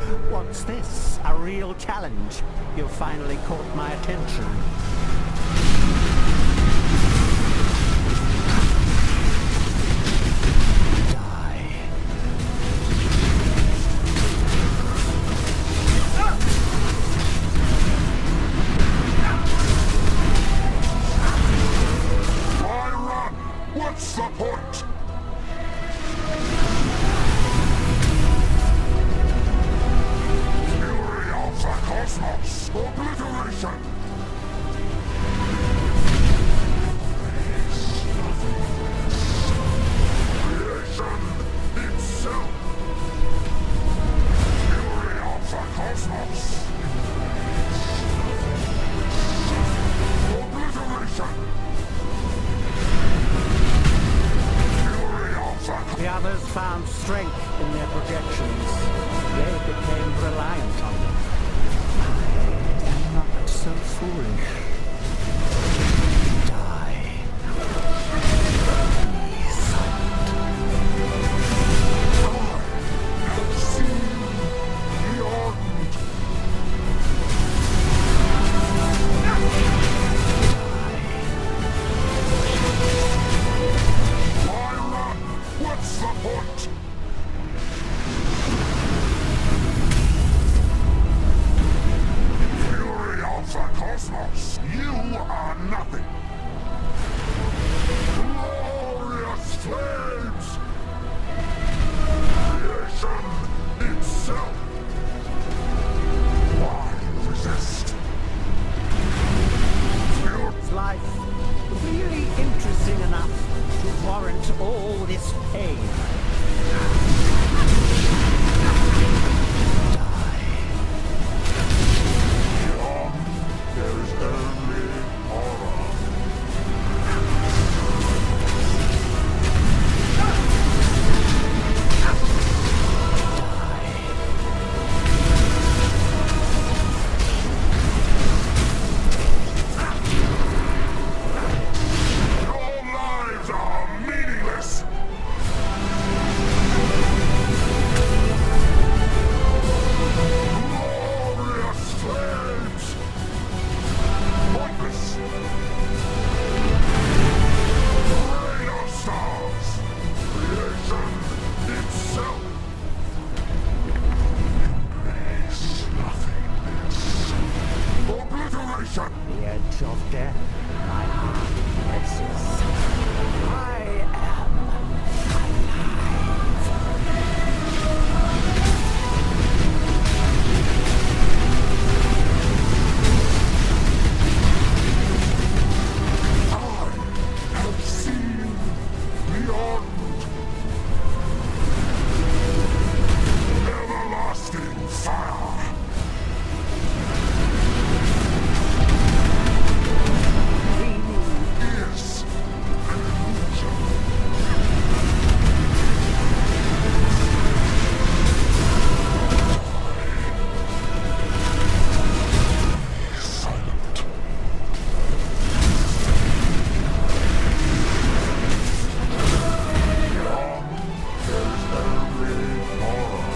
What's this? A real challenge? You finally caught my attention. What's the point? Fury of the cosmos! Obliteration! Creation itself! Fury of the cosmos! Obliteration! The others found strength in their projections. They became reliant on them. I am not so foolish. Die. Be silent. I have seen beyond. Why run? What's the point? Fury of the cosmos, you are nothing. Glorious flames! Creation itself! Why resist? Is life really interesting enough to warrant all this pain? There is only horror. Your lives are meaningless. Glorious flames. Pointless. Rain of stars. Creation itself. Embrace nothingness. Obliteration. The edge of death, my heart presses. I am alive. I have seen beyond. Everlasting fire. Is an illusion. Silent. Beyond, there is only horror.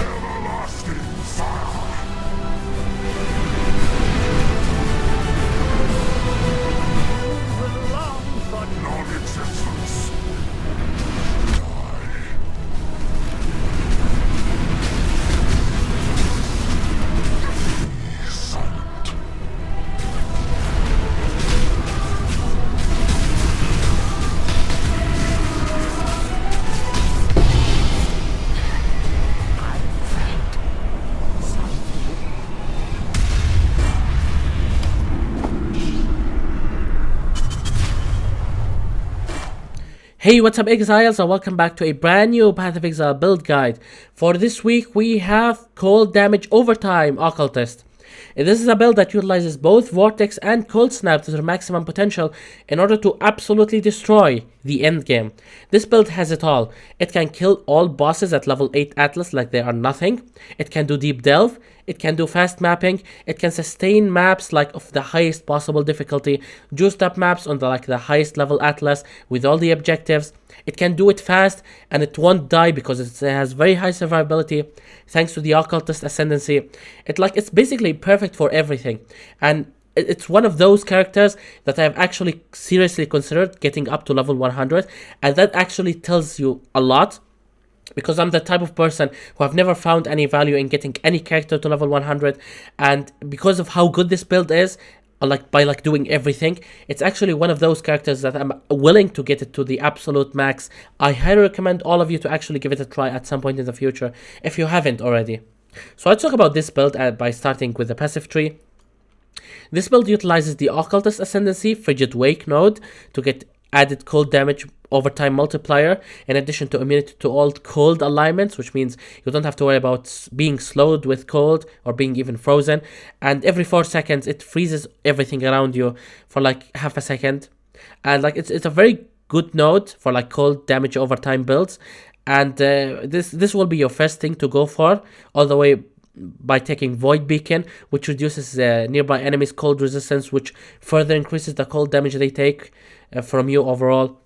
Everlasting fire. Belong for Non-existence. Die. Be silent. Hey, what's up Exiles, and welcome back to a brand new Path of Exile build guide. For this week we have Cold Damage Overtime Occultist. This is a build that utilizes both Vortex and Cold Snap to their maximum potential in order to absolutely destroy the end game. This build has it all. It can kill all bosses at level 8 Atlas like they are nothing. It can do Deep Delve. It can do fast mapping. It can sustain maps like of the highest possible difficulty, juiced up maps on the highest level atlas with all the objectives. It can do it fast and it won't die because it has very high survivability thanks to the occultist ascendancy. It's basically perfect for everything, and it's one of those characters that I've actually seriously considered getting up to level 100, and that actually tells you a lot, because I'm the type of person who have never found any value in getting any character to level 100, and because of how good this build is, by doing everything, it's actually one of those characters that I'm willing to get it to the absolute max. I highly recommend all of you to actually give it a try at some point in the future if you haven't already. So let's talk about this build by starting with the passive tree. This build utilizes the Occultist Ascendancy Frigid Wake node to get added cold damage overtime multiplier, in addition to immunity to all cold alignments, which means you don't have to worry about being slowed with cold or being even frozen. And every 4 seconds it freezes everything around you for like half a second. And it's a very good node for like cold damage overtime builds. And this will be your first thing to go for, all the way by taking Void Beacon, which reduces nearby enemies' cold resistance, which further increases the cold damage they take from you overall.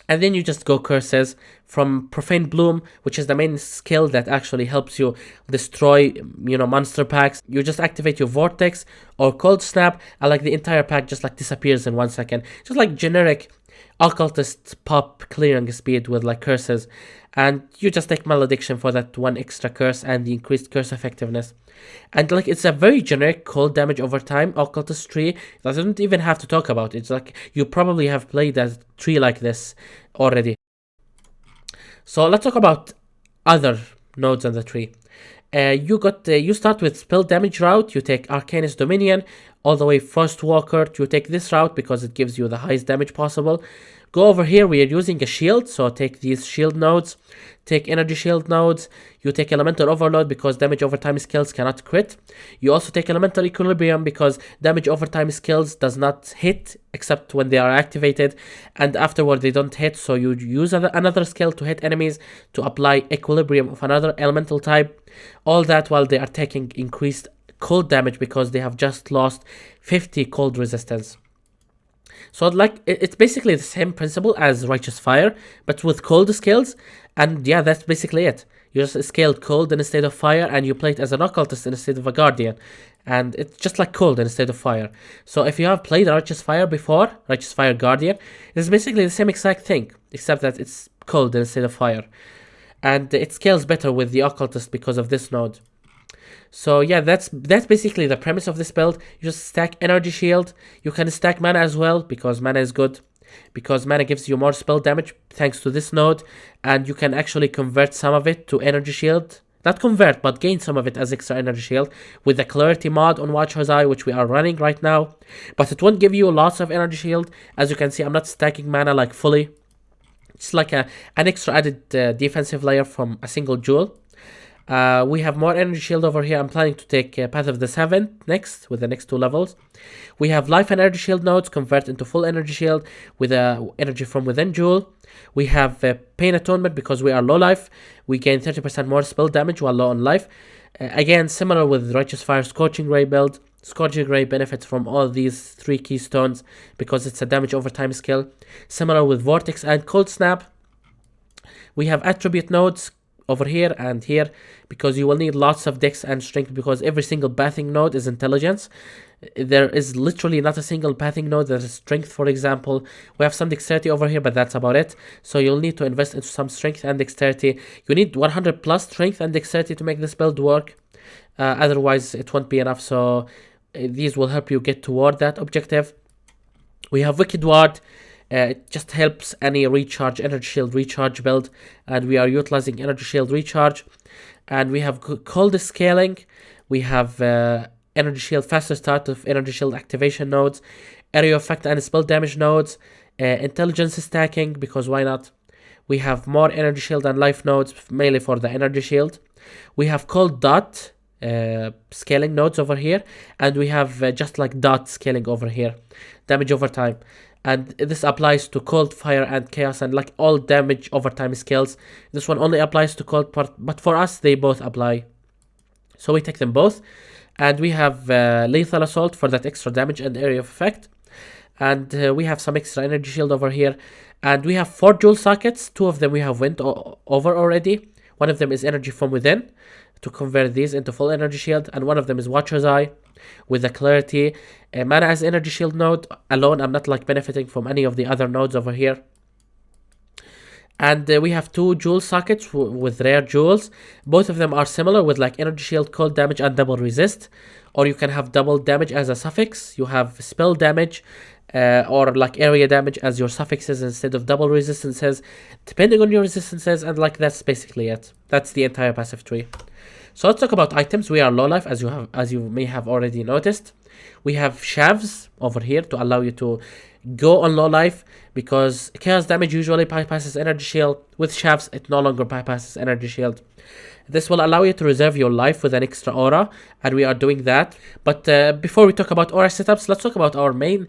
And then you just go curses from Profane Bloom, which is the main skill that actually helps you destroy, monster packs. You just activate your Vortex or Cold Snap, and like the entire pack just like disappears in 1 second. Just like generic occultist pop clearing speed with like curses, and you just take Malediction for that 1 extra curse and the increased curse effectiveness. And like it's a very generic cold damage over time occultist tree that I don't even have to talk about. It's like you probably have played a tree like this already. So let's talk about other nodes on the tree. You start with spell damage route. You take Arcanist Dominion all the way Frostwalker. You take this route because it gives you the highest damage possible. Go over here, we are using a shield, so take these shield nodes. Take energy shield nodes. You take elemental overload because damage overtime skills cannot crit. You also take elemental equilibrium because damage overtime skills does not hit except when they are activated, and afterward they don't hit, so you use another skill to hit enemies to apply equilibrium of another elemental type. All that while they are taking increased cold damage because they have just lost 50 cold resistance. So like it's basically the same principle as Righteous Fire, but with cold skills. And yeah, that's basically it. You just scaled cold instead of fire, and you play it as an occultist instead of a guardian. And it's just like cold instead of fire. So if you have played Righteous Fire before, Righteous Fire Guardian, it's basically the same exact thing, except that it's cold instead of fire. And it scales better with the occultist because of this node. So yeah, that's basically the premise of this build. You just stack energy shield. You can stack mana as well because mana is good, because mana gives you more spell damage thanks to this node, and you can actually convert some of it to energy shield. Not convert, but gain some of it as extra energy shield with the clarity mod on Watcher's Eye, which we are running right now. But it won't give you lots of energy shield. As you can see, I'm not stacking mana like fully. It's like an extra added defensive layer from a single jewel. We have more energy shield over here. I'm planning to take Path of the Seventh next with the next 2 levels. We have life and energy shield nodes convert into full energy shield with energy from within jewel. We have Pain Atonement because we are low life. We gain 30% more spell damage while low on life. Again, similar with Righteous Fire Scorching Ray build. Scorching Ray benefits from all these 3 keystones because it's a damage over time skill. Similar with Vortex and Cold Snap. We have attribute nodes over here and here because you will need lots of dex and strength because every single bathing node is intelligence. There is literally not a single bathing node that is strength, for example. We have some dexterity over here, but that's about it. So you'll need to invest into some strength and dexterity. You need 100 plus strength and dexterity to make this build work. Otherwise it won't be enough, so these will help you get toward that objective. We have Wicked Ward. It just helps any recharge, energy shield recharge build, and we are utilizing energy shield recharge. And we have cold scaling. We have energy shield faster start of energy shield activation nodes, area effect and spell damage nodes, intelligence stacking because why not. We have more energy shield and life nodes mainly for the energy shield. We have cold dot scaling nodes over here, and we have just like dot scaling over here, damage over time. And this applies to cold, fire, and chaos, and like all damage over time skills. This one only applies to cold, but for us they both apply. So we take them both, and we have lethal assault for that extra damage and area of effect, and we have some extra energy shield over here, and we have 4 jewel sockets. 2 of them we have went over already. One of them is energy from within to convert these into full energy shield, and one of them is Watcher's Eye with the clarity. Mana as energy shield node alone. I'm not like benefiting from any of the other nodes over here. And we have 2 jewel sockets with rare jewels. Both of them are similar with like energy shield, cold damage, and double resist. Or you can have double damage as a suffix. You have spell damage or like area damage as your suffixes instead of double resistances, depending on your resistances. And like that's basically it. That's the entire passive tree. So let's talk about items. We are low life, as you may have already noticed. We have shafts over here to allow you to go on low life, because chaos damage usually bypasses energy shield. With shafts, it no longer bypasses energy shield. This will allow you to reserve your life with an extra aura, and we are doing that. But before we talk about aura setups, let's talk about our main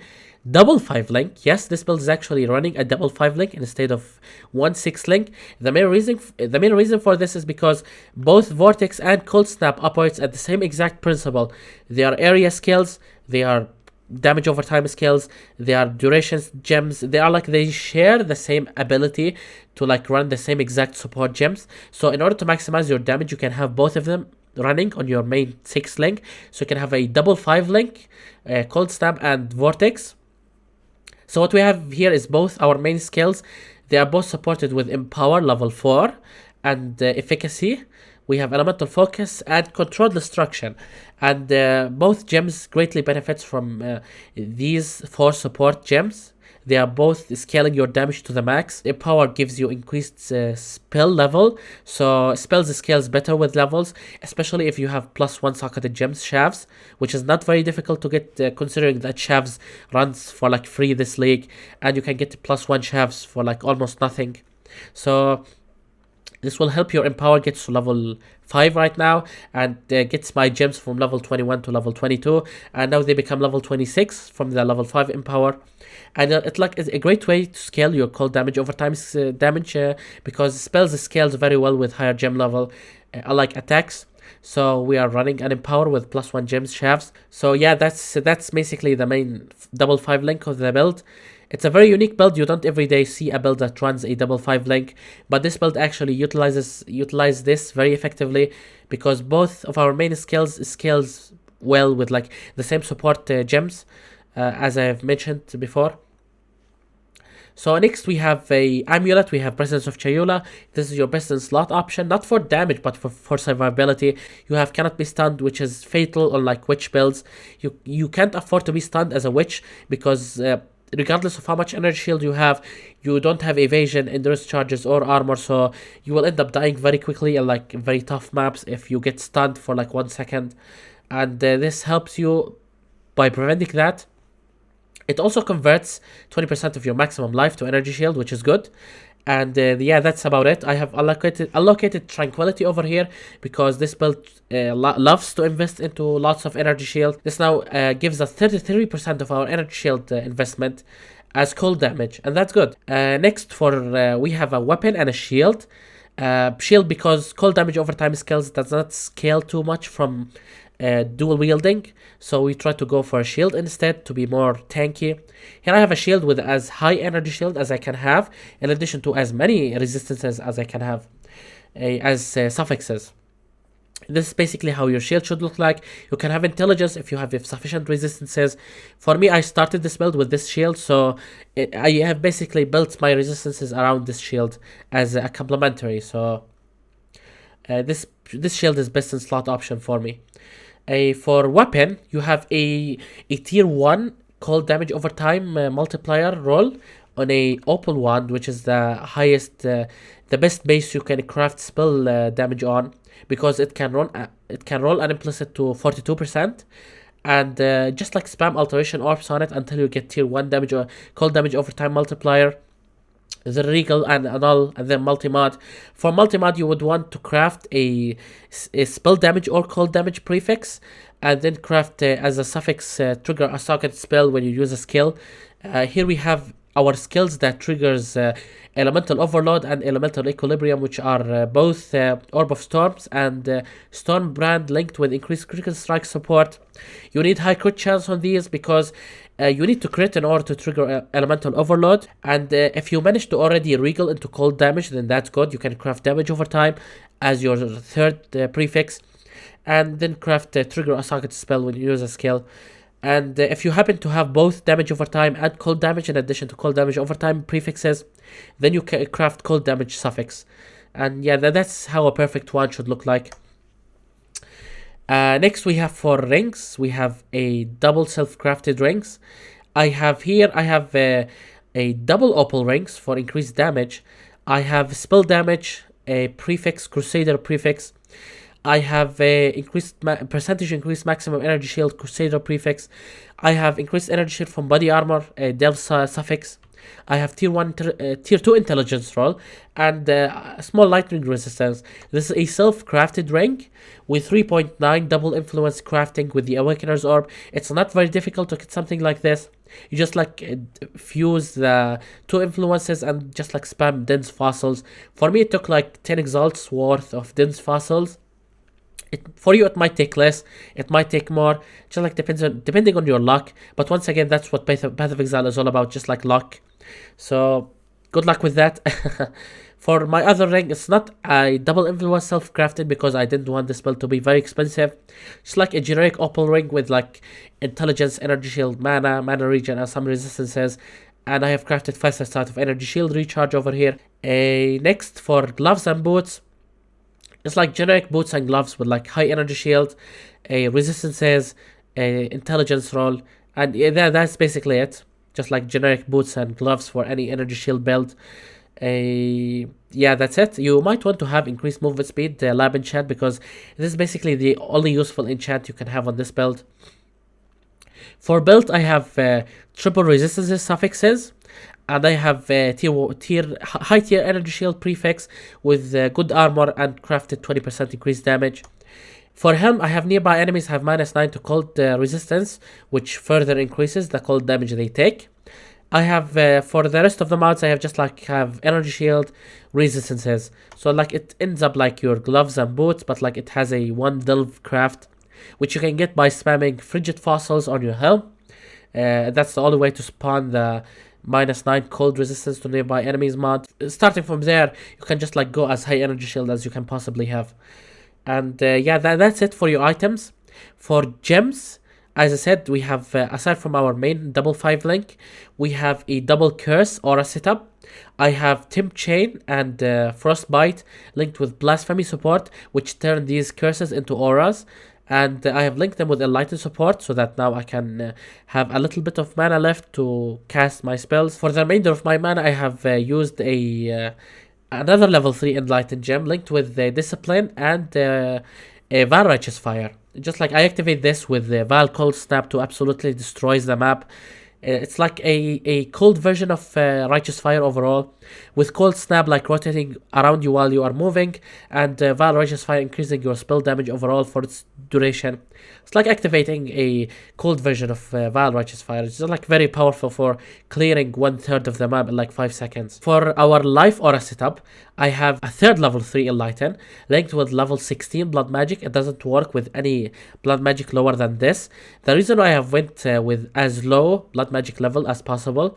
double 5 link. Yes, this build is actually running a double 5 link instead of 1/6 link. The main reason for this is because both Vortex and Cold Snap operates at the same exact principle. They are area skills, they are damage over time skills, they are durations gems. They share the same ability to like run the same exact support gems. So in order to maximize your damage, you can have both of them running on your main 6 link. So you can have a double 5 link, Cold Snap and Vortex. So what we have here is both our main skills. They are both supported with Empower level 4 and Efficacy. We have Elemental Focus and Controlled Destruction. And both gems greatly benefits from these 4 support gems. They are both scaling your damage to the max. Empower gives you increased spell level, so spells scales better with levels, especially if you have +1 socketed gems, shafts, which is not very difficult to get considering that shafts runs for like free this league, and you can get +1 shafts for like almost nothing. So this will help your Empower get to level 5 right now, and gets my gems from level 21 to level 22, and now they become level 26 from the level 5 Empower. And it's a great way to scale your cold damage over time damage, because spells scales very well with higher gem level, unlike attacks. So we are running an Empower with +1 gems shafts. So yeah, that's basically the main double 5 link of the build. It's a very unique build. You don't every day see a build that runs a double 5 link, but this build actually utilize this very effectively, because both of our main skills scales well with like the same support gems, as I have mentioned before. So next we have a amulet. We have Presence of Chayula. This is your best in slot option, not for damage but for survivability. You have Cannot Be Stunned, which is fatal on like witch builds. You can't afford to be stunned as a witch, because regardless of how much energy shield you have, you don't have evasion, endurance charges, or armor, so you will end up dying very quickly in like very tough maps if you get stunned for like 1 second. And this helps you by preventing that. It also converts 20% of your maximum life to energy shield, which is good. And yeah, that's about it. I have allocated Tranquility over here, because this build loves to invest into lots of energy shield. This now gives us 33% of our energy shield investment as cold damage, and that's good. Next, we have a weapon and a shield. Shield because cold damage over time skills does not scale too much from dual wielding, so we try to go for a shield instead to be more tanky. Here I have a shield with as high energy shield as I can have, in addition to as many resistances as I can have as suffixes. This is basically how your shield should look like. You can have intelligence if you have sufficient resistances. For me, I started this build with this shield, so I have basically built my resistances around this shield as a complementary. So this shield is best in slot option for me. For weapon, you have a tier 1 cold damage over time multiplier roll on a opal wand, which is the highest, the best base you can craft spell damage on, because it can roll an implicit to 42%, and just like spam alteration orbs on it until you get tier 1 damage or cold damage over time multiplier. The Regal and Annul, and then Multimod. For Multimod, you would want to craft a spell damage or cold damage prefix, and then craft as a suffix trigger a socket spell when you use a skill. Here we have our skills that triggers Elemental Overload and Elemental Equilibrium, which are both Orb of Storms and Storm Brand linked with increased critical strike support. You need high crit chance on these because you need to crit in order to trigger Elemental Overload. And if you manage to already regal into cold damage, then that's good. You can craft damage over time as your third prefix, and then craft trigger a socket spell when you use a skill. And if you happen to have both damage over time and cold damage in addition to cold damage over time prefixes, then you can craft cold damage suffix. And yeah, that's how a perfect one should look like. Next we have for rings, we have a double self-crafted rings. I have a double opal rings for increased damage. I have spell damage, a prefix, Crusader prefix. I have percentage increased maximum energy shield, Crusader prefix. I have increased energy shield from body armor, Delve suffix. I have tier 2 intelligence roll and a small lightning resistance. This is a self-crafted ring with 3.9 double influence crafting with the Awakener's Orb. It's not very difficult to get something like this. You just like fuse the 2 influences and just like spam dense fossils. For me it took like 10 exalts worth of dense fossils. For you it might take less, it might take more, just like depending on your luck. But once again, that's what Path of Exile is all about, just like luck. So good luck with that. For my other ring, it's not a double influence self-crafted because I didn't want the spell to be very expensive. It's like a generic opal ring with like intelligence, energy shield, mana regen, and some resistances. And I have crafted faster start of energy shield recharge over here. Next for gloves and boots. It's like generic boots and gloves with like high energy shield, resistances, intelligence roll, and yeah, that's basically it. Just like generic boots and gloves for any energy shield build. Yeah, that's it. You might want to have increased movement speed, the lab enchant, because this is basically the only useful enchant you can have on this build. For build, I have triple resistances suffixes. And I have high tier energy shield prefix with good armor and crafted 20% increased damage. For helm, I have nearby enemies have -9 to cold resistance, which further increases the cold damage they take. I have for the rest of the mods, I have just like have energy shield resistances. So like it ends up like your gloves and boots, but like it has a 1 delve craft, which you can get by spamming frigid fossils on your helm. That's the only way to spawn the -9 cold resistance to nearby enemies mod. Starting from there, you can just like go as high energy shield as you can possibly have. And yeah, that's it for your items. For gems, as I said, we have aside from our main double 5 link, we have a double curse aura setup. I have Temp Chain and Frostbite linked with Blasphemy support, which turn these curses into auras. And I have linked them with Enlighten support so that now I can have a little bit of mana left to cast my spells. For the remainder of my mana, I have used another level 3 Enlighten gem linked with Discipline and a Val Righteous Fire. Just like I activate this with the Val Cold Snap to absolutely destroys the map. It's like a cold version of Righteous Fire overall, with Cold Snap like rotating around you while you are moving, and Val Righteous Fire increasing your spell damage overall for its duration. It's like activating a cold version of Val Righteous Fire. It's just like very powerful for clearing 1/3 of the map in like 5 seconds. For our life aura setup, I have a third level 3 Enlighten linked with level 16 Blood Magic. It doesn't work with any Blood Magic lower than this. The reason why I have went with as low Blood Magic level as possible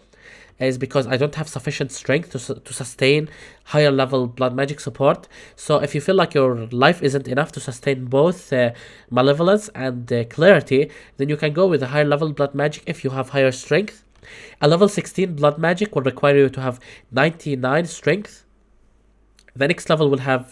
is because I don't have sufficient strength to sustain higher level Blood Magic support. So if you feel like your life isn't enough to sustain both Malevolence and Clarity, then you can go with a higher level Blood Magic if you have higher strength. A level 16 Blood Magic will require you to have 99 strength. The next level will have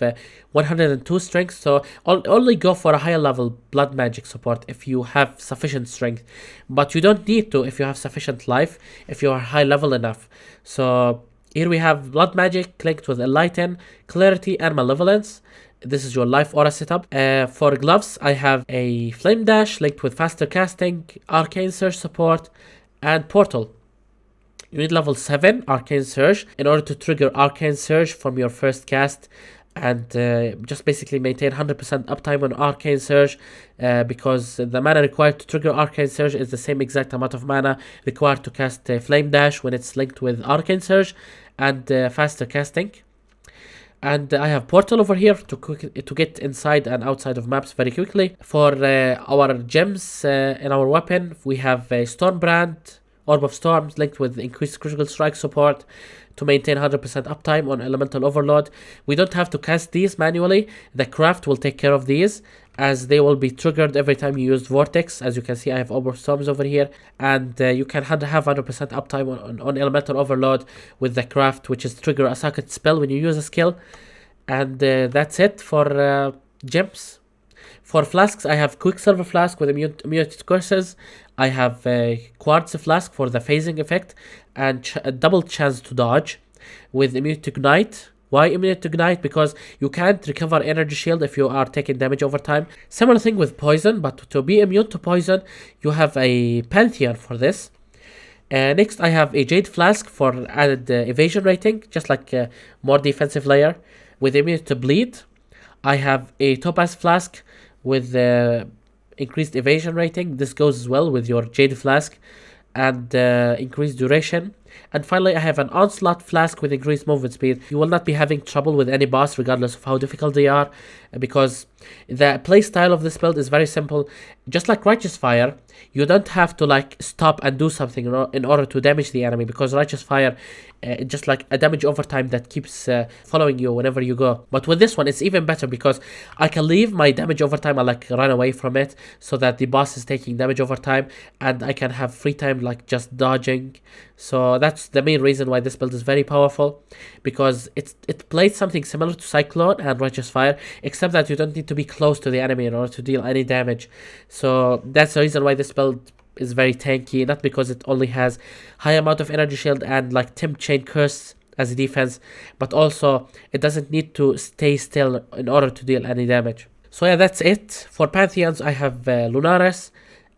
102 strength, so only go for a higher level Blood Magic support if you have sufficient strength. But you don't need to if you have sufficient life, if you are high level enough. So here we have Blood Magic linked with Enlighten, Clarity, and Malevolence. This is your life aura setup. For gloves, I have a Flame Dash linked with faster casting, Arcane Surge support, and Portal. You need level 7 Arcane Surge in order to trigger Arcane Surge from your first cast and just basically maintain 100% uptime on Arcane Surge, because the mana required to trigger Arcane Surge is the same exact amount of mana required to cast Flame Dash when it's linked with Arcane Surge, and faster casting. And I have Portal over here to get inside and outside of maps very quickly. For our gems in our weapon, we have Stormbrand, Orb of Storms linked with increased critical strike support to maintain 100% uptime on Elemental Overload. We don't have to cast these manually. The craft will take care of these, as they will be triggered every time you use Vortex. As you can see, I have Orb of Storms over here, and you can have 100% uptime on Elemental Overload with the craft, which is trigger a socket spell when you use a skill. And that's it for gems. For flasks, I have Quicksilver Flask with immunity to curses. I have Quartz Flask for the phasing effect and a double chance to dodge with immunity to Ignite. Why immunity to Ignite? Because you can't recover energy shield if you are taking damage over time. Similar thing with poison, but to be immune to poison, you have a Pantheon for this. Next, I have a Jade Flask for added evasion rating, just like more defensive layer with immunity to bleed. I have a Topaz Flask with increased evasion rating. This goes as well with your Jade Flask and increased duration. And finally, I have an Onslaught Flask with increased movement speed. You will not be having trouble with any boss regardless of how difficult they are, because the playstyle of this build is very simple. Just like Righteous Fire, you don't have to like stop and do something in order to damage the enemy, because Righteous Fire just like a damage over time that keeps following you whenever you go. But with this one, it's even better because I can leave my damage over time and like run away from it, so that the boss is taking damage over time, and I can have free time like just dodging. So that's the main reason why this build is very powerful, because it plays something similar to Cyclone and Righteous Fire, except that you don't need to be close to the enemy in order to deal any damage. So that's the reason why this build is very tanky, not because it only has high amount of energy shield and like Temp Chain Curse as a defense, but also it doesn't need to stay still in order to deal any damage. So yeah, that's it. For Pantheons, I have Lunaris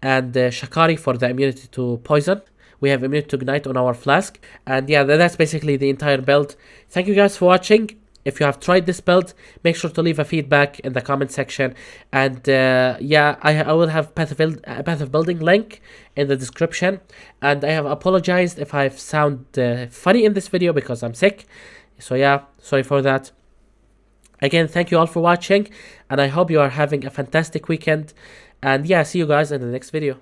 and Shakari for the immunity to poison. We have immunity to Ignite on our flask. And yeah, that's basically the entire build. Thank you guys for watching. If you have tried this build, make sure to leave a feedback in the comment section. And yeah, I will have Path of Building link in the description. And I have apologized if I sound funny in this video because I'm sick. So yeah, sorry for that. Again, thank you all for watching, and I hope you are having a fantastic weekend. And yeah, see you guys in the next video.